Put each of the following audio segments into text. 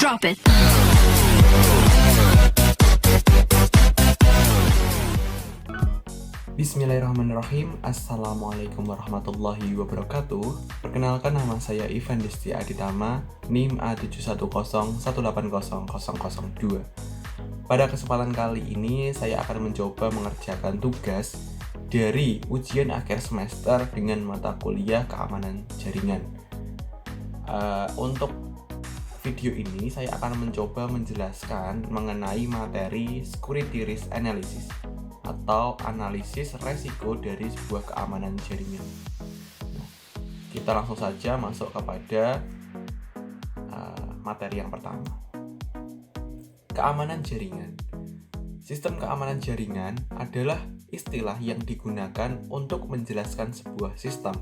Drop it. Bismillahirrahmanirrahim. Assalamualaikum warahmatullahi wabarakatuh. Perkenalkan, nama saya Ivan Desti Aditama, NIM A7101800002. Pada kesempatan kali ini saya akan mencoba mengerjakan tugas dari ujian akhir semester dengan mata kuliah keamanan jaringan. Untuk video ini saya akan mencoba menjelaskan mengenai materi Security Risk Analysis atau analisis resiko dari sebuah keamanan jaringan. Nah, kita langsung saja masuk kepada materi yang pertama. Keamanan jaringan. Sistem keamanan jaringan adalah istilah yang digunakan untuk menjelaskan sebuah sistem,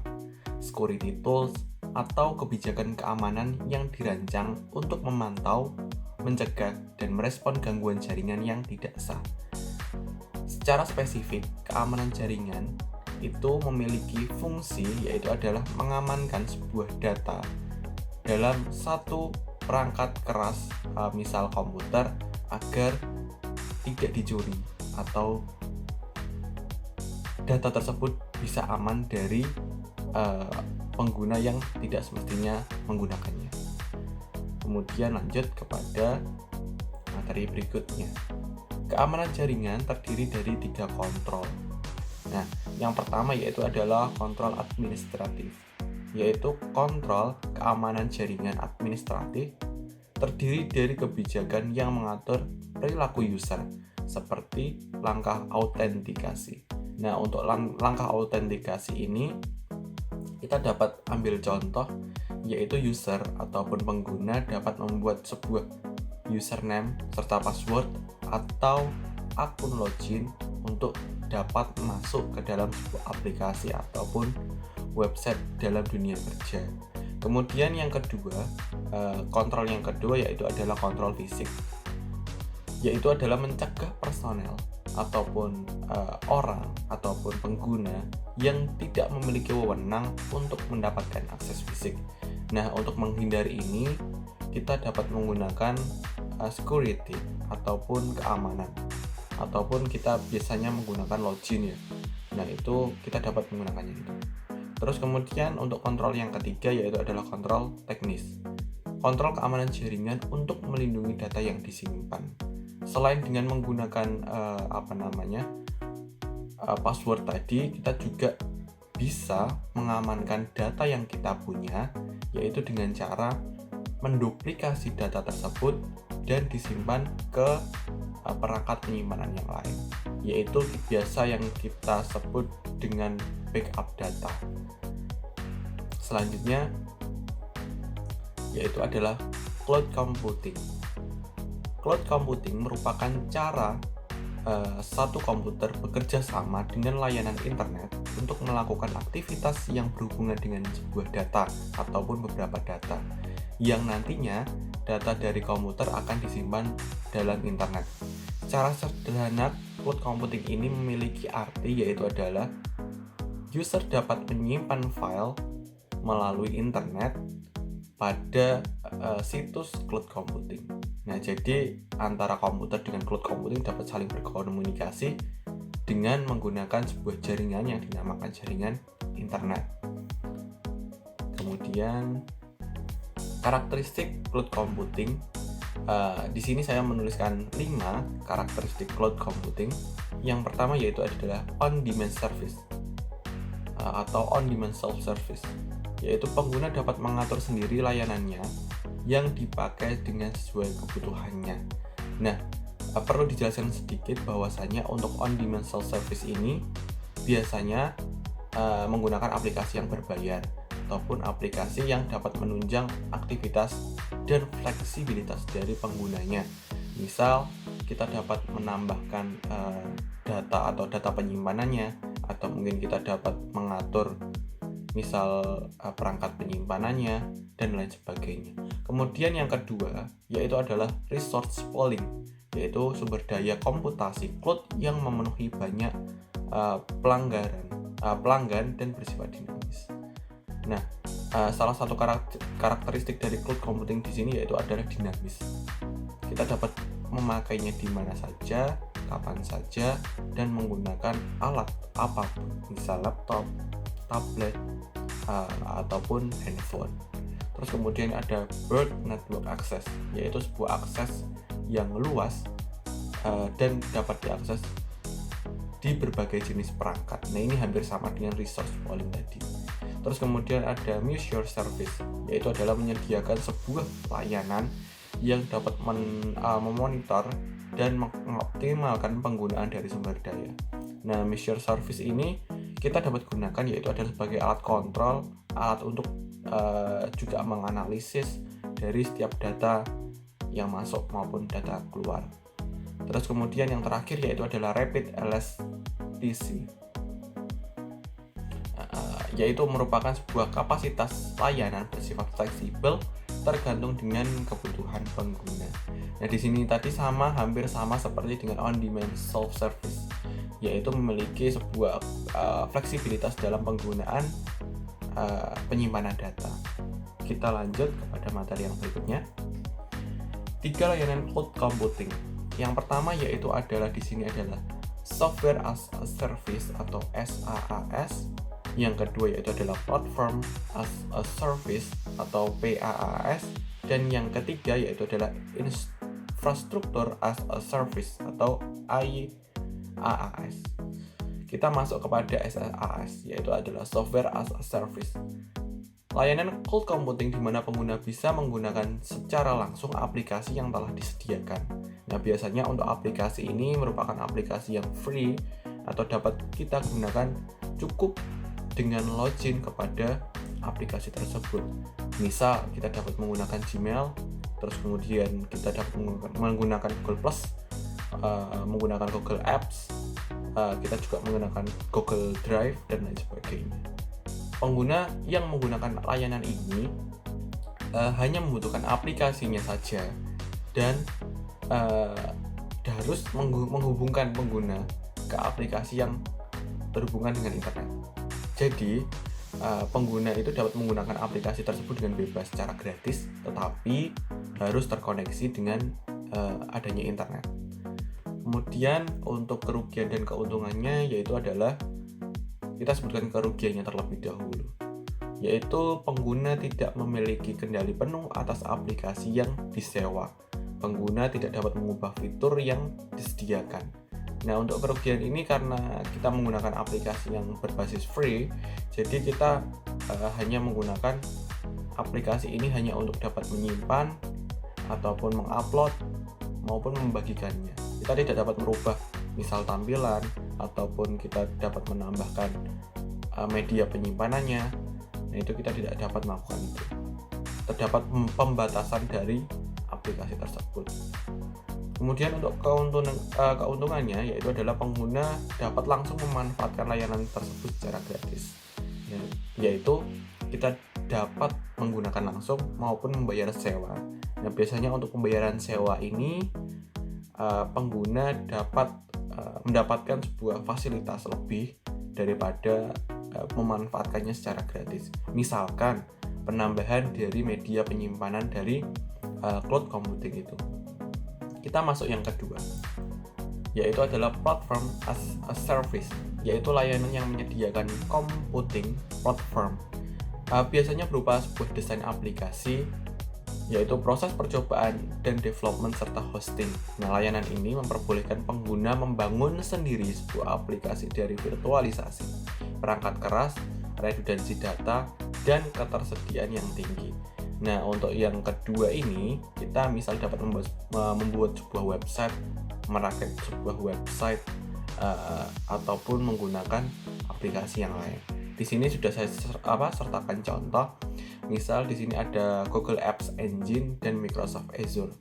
security tools, atau kebijakan keamanan yang dirancang untuk memantau, mencegah, dan merespon gangguan jaringan yang tidak sah. Secara spesifik, keamanan jaringan itu memiliki fungsi, yaitu adalah mengamankan sebuah data dalam satu perangkat keras, misal komputer, agar tidak dicuri atau data tersebut bisa aman dari pengguna yang tidak semestinya menggunakannya. Kemudian lanjut kepada materi berikutnya. Keamanan jaringan terdiri dari 3 kontrol. Nah, yang pertama yaitu adalah kontrol administratif, yaitu kontrol keamanan jaringan administratif terdiri dari kebijakan yang mengatur perilaku user seperti langkah autentikasi. Nah, untuk langkah autentikasi ini kita dapat ambil contoh, yaitu user ataupun pengguna dapat membuat sebuah username serta password atau akun login untuk dapat masuk ke dalam sebuah aplikasi ataupun website dalam dunia kerja. Kemudian yang kedua, kontrol yang kedua yaitu adalah kontrol fisik, yaitu adalah mencegah personel ataupun orang ataupun pengguna yang tidak memiliki wewenang untuk mendapatkan akses fisik. Nah, untuk menghindari ini kita dapat menggunakan security ataupun keamanan, ataupun kita biasanya menggunakan login ya. Nah, itu kita dapat menggunakannya itu. Terus kemudian untuk kontrol yang ketiga yaitu adalah kontrol teknis. Kontrol keamanan jaringan untuk melindungi data yang disimpan. Selain dengan menggunakan password tadi, kita juga bisa mengamankan data yang kita punya, yaitu dengan cara menduplikasi data tersebut dan disimpan ke perangkat penyimpanan yang lain, yaitu biasa yang kita sebut dengan backup data. Selanjutnya yaitu adalah cloud computing. Cloud computing merupakan cara satu komputer bekerja sama dengan layanan internet untuk melakukan aktivitas yang berhubungan dengan sebuah data ataupun beberapa data, yang nantinya data dari komputer akan disimpan dalam internet. Secara sederhana, cloud computing ini memiliki arti yaitu adalah user dapat menyimpan file melalui internet pada situs cloud computing. Nah, jadi antara komputer dengan cloud computing dapat saling berkomunikasi dengan menggunakan sebuah jaringan yang dinamakan jaringan internet. Kemudian karakteristik cloud computing. Di sini saya menuliskan 5 karakteristik cloud computing. Yang pertama yaitu adalah on-demand service atau on-demand self-service, yaitu pengguna dapat mengatur sendiri layanannya yang dipakai dengan sesuai kebutuhannya. Nah, perlu dijelaskan sedikit bahwasanya untuk on-demand self-service ini biasanya menggunakan aplikasi yang berbayar ataupun aplikasi yang dapat menunjang aktivitas dan fleksibilitas dari penggunanya. Misal, kita dapat menambahkan data atau data penyimpanannya, atau mungkin kita dapat mengatur misal perangkat penyimpanannya dan lain sebagainya. Kemudian yang kedua yaitu adalah resource pooling, yaitu sumber daya komputasi cloud yang memenuhi banyak pelanggan dan bersifat dinamis. Nah, salah satu karakteristik dari cloud computing di sini yaitu adalah dinamis. Kita dapat memakainya di mana saja, kapan saja, dan menggunakan alat apapun, misal laptop, tablet, ataupun handphone. Terus kemudian ada broad network access, yaitu sebuah akses yang luas dan dapat diakses di berbagai jenis perangkat. Nah, ini hampir sama dengan resource pooling tadi. Terus kemudian ada measure service, yaitu adalah menyediakan sebuah layanan yang dapat memonitor dan mengoptimalkan penggunaan dari sumber daya. Nah, measure service ini kita dapat gunakan yaitu adalah sebagai alat kontrol, alat untuk juga menganalisis dari setiap data yang masuk maupun data keluar. Terus kemudian yang terakhir yaitu adalah rapid elasticity, yaitu merupakan sebuah kapasitas layanan bersifat fleksibel tergantung dengan kebutuhan pengguna. Nah, di sini tadi hampir sama seperti dengan on-demand self-service, yaitu memiliki sebuah fleksibilitas dalam penggunaan penyimpanan data. Kita lanjut kepada materi yang berikutnya. 3 layanan cloud computing. Yang pertama yaitu adalah di sini adalah Software as a Service atau SaaS. Yang kedua yaitu adalah Platform as a Service atau PaaS, dan yang ketiga yaitu adalah Infrastructure as a Service atau IaaS. Kita masuk kepada SaaS, yaitu adalah Software as a Service. Layanan cloud computing di mana pengguna bisa menggunakan secara langsung aplikasi yang telah disediakan. Nah, biasanya untuk aplikasi ini merupakan aplikasi yang free atau dapat kita gunakan cukup dengan login kepada aplikasi tersebut. Misal kita dapat menggunakan Gmail, terus kemudian kita dapat menggunakan Google Plus, menggunakan Google Apps, kita juga menggunakan Google Drive dan lain sebagainya. Pengguna yang menggunakan layanan ini hanya membutuhkan aplikasinya saja dan harus menghubungkan pengguna ke aplikasi yang berhubungan dengan internet. Jadi, pengguna itu dapat menggunakan aplikasi tersebut dengan bebas secara gratis, tetapi harus terkoneksi dengan adanya internet. Kemudian untuk kerugian dan keuntungannya yaitu adalah kita sebutkan kerugiannya terlebih dahulu, yaitu pengguna tidak memiliki kendali penuh atas aplikasi yang disewa. Pengguna tidak dapat mengubah fitur yang disediakan. Nah, untuk kerugian ini karena kita menggunakan aplikasi yang berbasis free, jadi kita hanya menggunakan aplikasi ini hanya untuk dapat menyimpan ataupun mengupload maupun membagikannya. Kita tidak dapat merubah misal tampilan ataupun kita dapat menambahkan media penyimpanannya. Nah, itu kita tidak dapat melakukan itu. Terdapat pembatasan dari aplikasi tersebut. Kemudian untuk keuntungannya yaitu adalah pengguna dapat langsung memanfaatkan layanan tersebut secara gratis, yaitu kita dapat menggunakan langsung maupun membayar sewa. Nah, biasanya untuk pembayaran sewa ini pengguna dapat mendapatkan sebuah fasilitas lebih daripada memanfaatkannya secara gratis. Misalkan penambahan dari media penyimpanan dari cloud computing itu. Kita masuk yang kedua, yaitu adalah Platform as a Service, yaitu layanan yang menyediakan computing platform. Biasanya berupa sebuah desain aplikasi, yaitu proses percobaan dan development serta hosting. Nah, layanan ini memperbolehkan pengguna membangun sendiri sebuah aplikasi dari virtualisasi, perangkat keras, redundansi data, dan ketersediaan yang tinggi. Nah, untuk yang kedua ini, kita misal dapat membuat sebuah website, merakit sebuah website, ataupun menggunakan aplikasi yang lain. Di sini sudah saya sertakan contoh. Misal di sini ada Google Apps Engine dan Microsoft Azure.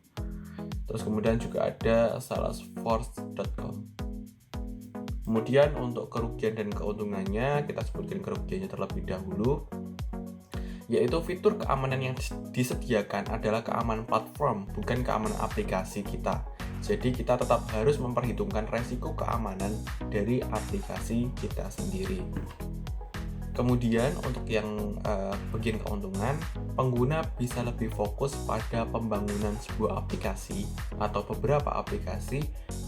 Terus kemudian juga ada Salesforce.com. Kemudian untuk kerugian dan keuntungannya, kita sebutkan kerugiannya terlebih dahulu, yaitu fitur keamanan yang disediakan adalah keamanan platform, bukan keamanan aplikasi kita. Jadi kita tetap harus memperhitungkan resiko keamanan dari aplikasi kita sendiri. Kemudian untuk yang bagian keuntungan, pengguna bisa lebih fokus pada pembangunan sebuah aplikasi atau beberapa aplikasi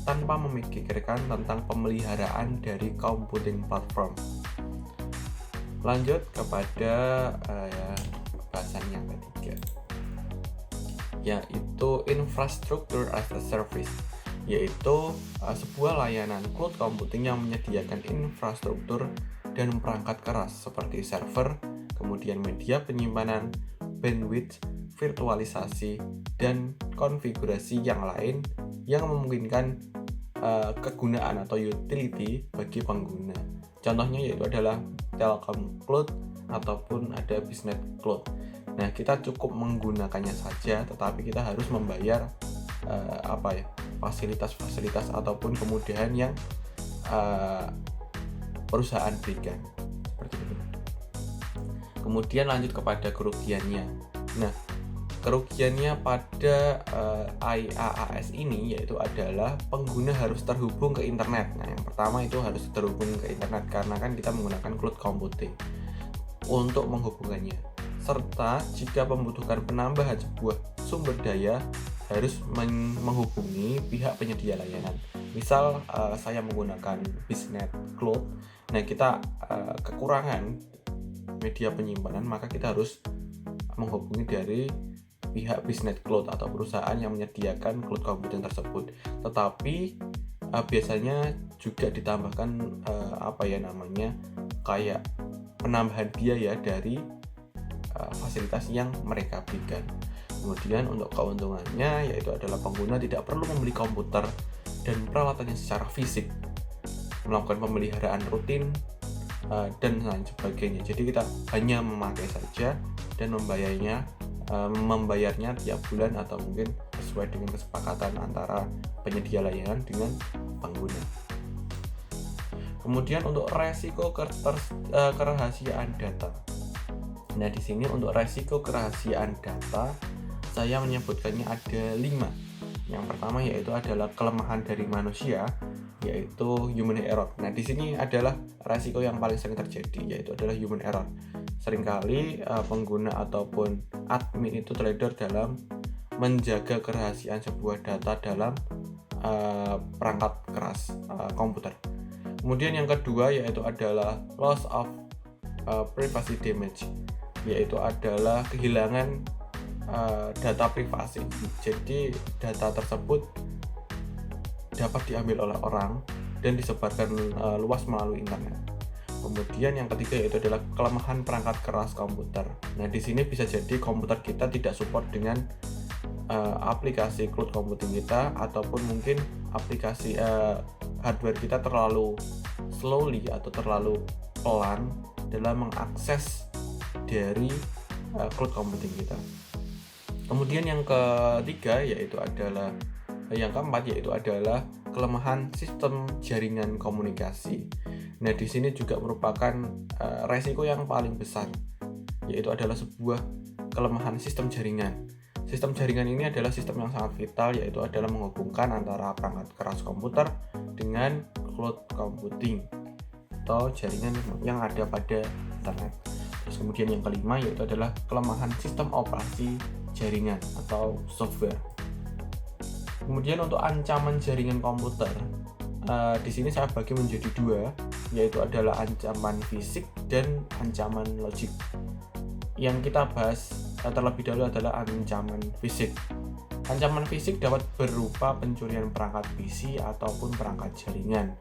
tanpa memikirkan tentang pemeliharaan dari computing platform. Lanjut kepada bahasan yang ketiga, yaitu infrastructure as a service, yaitu sebuah layanan cloud computing yang menyediakan infrastruktur dan perangkat keras seperti server, kemudian media penyimpanan, bandwidth, virtualisasi, dan konfigurasi yang lain yang memungkinkan kegunaan atau utility bagi pengguna. Contohnya yaitu adalah Telkom Cloud ataupun ada Biznet Cloud. Nah, kita cukup menggunakannya saja, tetapi kita harus membayar fasilitas-fasilitas ataupun kemudahan yang perusahaan berikan, seperti itu. Kemudian lanjut kepada kerugiannya. Nah, kerugiannya pada IaaS ini yaitu adalah pengguna harus terhubung ke internet. Nah, yang pertama itu harus terhubung ke internet karena kan kita menggunakan cloud computing untuk menghubungkannya. Serta jika membutuhkan penambahan sebuah sumber daya harus menghubungi pihak penyedia layanan. Misal saya menggunakan Biznet Cloud, nah kita kekurangan media penyimpanan, maka kita harus menghubungi dari pihak Biznet Cloud atau perusahaan yang menyediakan cloud computing tersebut. Tetapi biasanya juga ditambahkan kayak penambahan biaya dari fasilitas yang mereka berikan. Kemudian untuk keuntungannya yaitu adalah pengguna tidak perlu membeli komputer dan peralatannya secara fisik, melakukan pemeliharaan rutin dan lain sebagainya. Jadi kita hanya memakai saja dan membayarnya tiap bulan atau mungkin sesuai dengan kesepakatan antara penyedia layanan dengan pengguna. Kemudian untuk resiko kerahasiaan data. Nah, di sini untuk resiko kerahasiaan data saya menyebutkannya ada 5. Yang pertama yaitu adalah kelemahan dari manusia, yaitu human error. Nah, di sini adalah resiko yang paling sering terjadi, yaitu adalah human error. Seringkali pengguna ataupun admin itu teledor dalam menjaga kerahasiaan sebuah data dalam perangkat keras komputer. Kemudian yang kedua yaitu adalah loss of privacy damage, yaitu adalah kehilangan data privasi. Jadi data tersebut dapat diambil oleh orang dan disebarkan luas melalui internet. Kemudian yang ketiga yaitu adalah kelemahan perangkat keras komputer. Nah, di sini bisa jadi komputer kita tidak support dengan aplikasi cloud computing kita, ataupun mungkin aplikasi hardware kita terlalu slowly atau terlalu pelan dalam mengakses dari cloud computing kita. Kemudian yang keempat yaitu adalah kelemahan sistem jaringan komunikasi. Nah, di sini juga merupakan resiko yang paling besar, yaitu adalah sebuah kelemahan sistem jaringan. Sistem jaringan ini adalah sistem yang sangat vital, yaitu adalah menghubungkan antara perangkat keras komputer dengan cloud computing atau jaringan yang ada pada internet. Terus kemudian yang kelima yaitu adalah kelemahan sistem operasi jaringan atau software. Kemudian untuk ancaman jaringan komputer, di sini saya bagi menjadi 2, yaitu adalah ancaman fisik dan ancaman logik. Yang kita bahas terlebih dahulu adalah ancaman fisik. Ancaman fisik dapat berupa pencurian perangkat PC ataupun perangkat jaringan.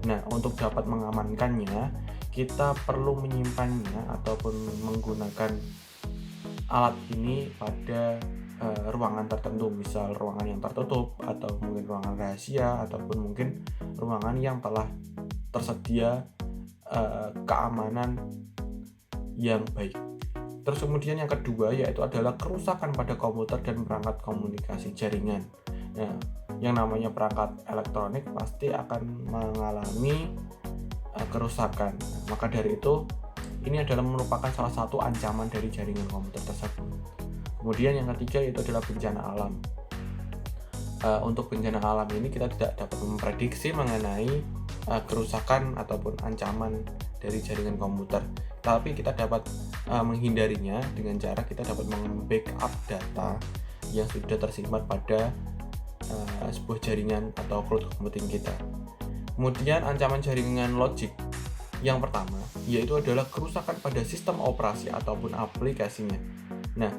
Nah, untuk dapat mengamankannya, kita perlu menyimpannya ataupun menggunakan alat ini pada ruangan tertentu, misal ruangan yang tertutup atau mungkin ruangan rahasia ataupun mungkin ruangan yang telah tersedia keamanan yang baik. Terus kemudian yang kedua yaitu adalah kerusakan pada komputer dan perangkat komunikasi jaringan. Nah, yang namanya perangkat elektronik pasti akan mengalami kerusakan. Maka dari itu ini adalah merupakan salah satu ancaman dari jaringan komputer tersebut. Kemudian yang ketiga yaitu adalah bencana alam. Untuk bencana alam ini kita tidak dapat memprediksi mengenai kerusakan ataupun ancaman dari jaringan komputer. Tapi kita dapat menghindarinya dengan cara kita dapat membackup data yang sudah tersimpan pada sebuah jaringan atau cloud computing kita. Kemudian ancaman jaringan logik yang pertama yaitu adalah kerusakan pada sistem operasi ataupun aplikasinya. Nah,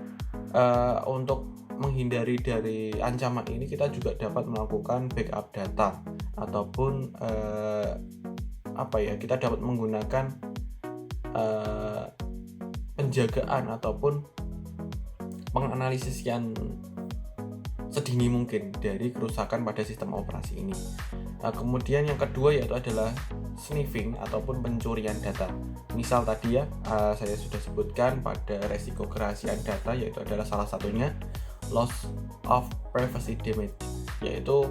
untuk menghindari dari ancaman ini kita juga dapat melakukan backup data ataupun kita dapat menggunakan penjagaan ataupun penganalisis yang sedini mungkin dari kerusakan pada sistem operasi ini. Kemudian yang kedua yaitu adalah sniffing ataupun pencurian data. Misal tadi saya sudah sebutkan pada resiko kerahasiaan data, yaitu adalah salah satunya loss of privacy damage, yaitu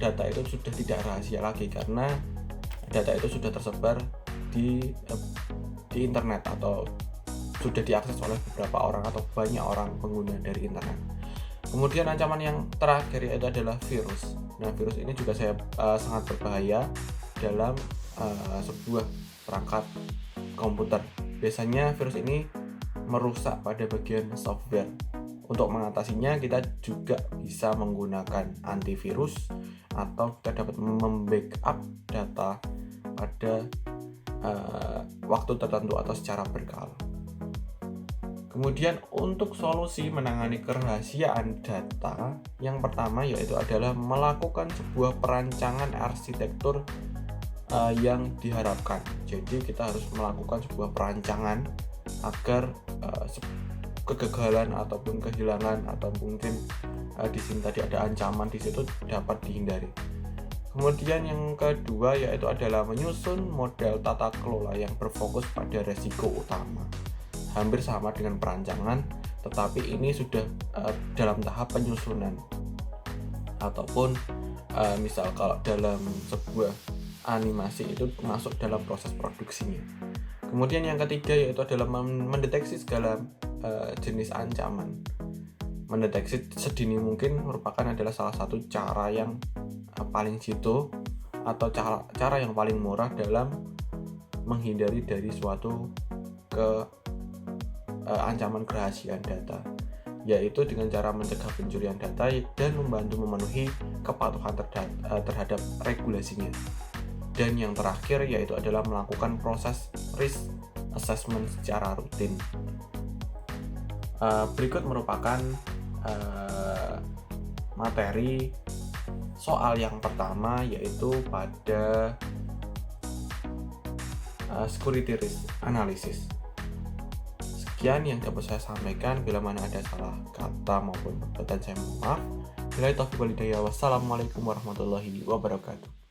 data itu sudah tidak rahasia lagi karena data itu sudah tersebar di internet atau sudah diakses oleh beberapa orang atau banyak orang pengguna dari internet. Kemudian ancaman yang terakhir yaitu adalah virus. Nah, virus ini juga sangat berbahaya dalam sebuah perangkat komputer. Biasanya virus ini merusak pada bagian software. Untuk mengatasinya kita juga bisa menggunakan antivirus atau kita dapat membackup data pada waktu tertentu atau secara berkala. Kemudian untuk solusi menangani kerahasiaan data, yang pertama yaitu adalah melakukan sebuah perancangan arsitektur yang diharapkan. Jadi kita harus melakukan sebuah perancangan agar kegagalan ataupun kehilangan atau mungkin di sini tadi ada ancaman di situ dapat dihindari. Kemudian yang kedua yaitu adalah menyusun model tata kelola yang berfokus pada resiko utama. Hampir sama dengan perancangan, tetapi ini sudah dalam tahap penyusunan. Ataupun misal kalau dalam sebuah animasi itu masuk dalam proses produksinya. Kemudian yang ketiga yaitu adalah mendeteksi segala jenis ancaman. Mendeteksi sedini mungkin merupakan adalah salah satu cara yang paling jitu atau cara yang paling murah dalam menghindari dari suatu ancaman kerahasiaan data, yaitu dengan cara mencegah pencurian data dan membantu memenuhi kepatuhan terhadap regulasinya. Dan yang terakhir yaitu adalah melakukan proses risk assessment secara rutin. Berikut merupakan materi soal yang pertama yaitu pada security risk analysis. Sekian yang dapat saya sampaikan. Bila mana ada salah kata maupun perbuatan saya mohon maaf. Wassalamualaikum warahmatullahi wabarakatuh.